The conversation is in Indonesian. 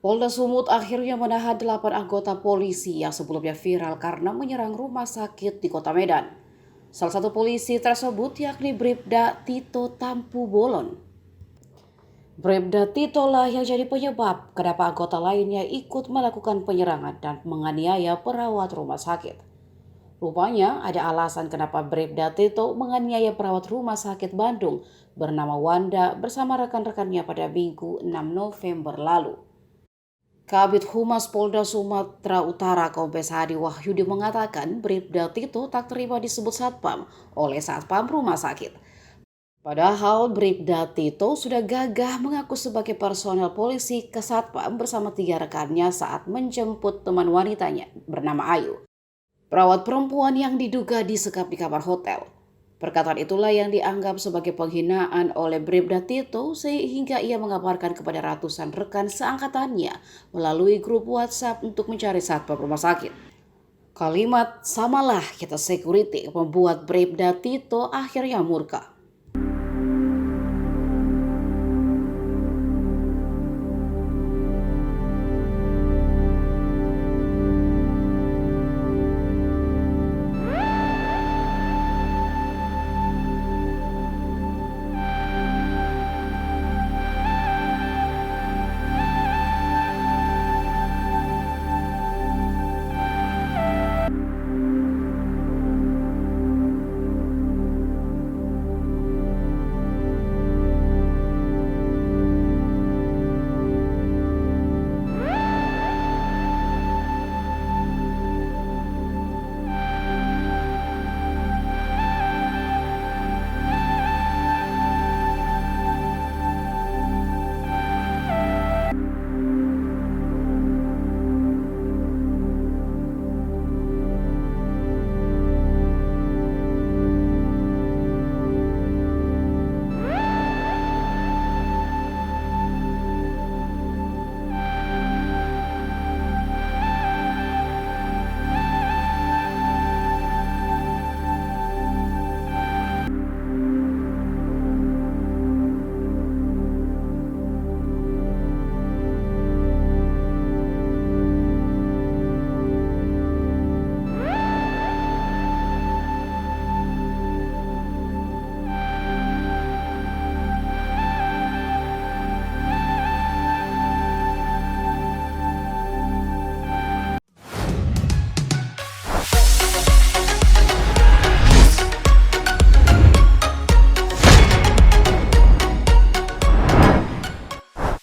Polda Sumut akhirnya menahan 8 anggota polisi yang sebelumnya viral karena menyerang rumah sakit di Kota Medan. Salah satu polisi tersebut yakni Bribda Tito Tampu Bolon. Bribda Tito lah yang jadi penyebab kenapa anggota lainnya ikut melakukan penyerangan dan menganiaya perawat rumah sakit. Rupanya ada alasan kenapa Bribda Tito menganiaya perawat rumah sakit Bandung bernama Wanda bersama rekan-rekannya pada Minggu 6 November lalu. Kabid Humas Polda Sumatera Utara Kombes Hadi Wahyudi mengatakan Bribda Tito tak terima disebut satpam oleh satpam rumah sakit. Padahal Bribda Tito sudah gagah mengaku sebagai personel polisi ke satpam bersama 3 rekannya saat menjemput teman wanitanya bernama Ayu, perawat perempuan yang diduga disekap di kamar hotel. Perkataan itulah yang dianggap sebagai penghinaan oleh Bribda Tito sehingga ia mengabarkan kepada ratusan rekan seangkatannya melalui grup WhatsApp untuk mencari satpam rumah sakit. Kalimat "samalah kita security" membuat Bribda Tito akhirnya murka.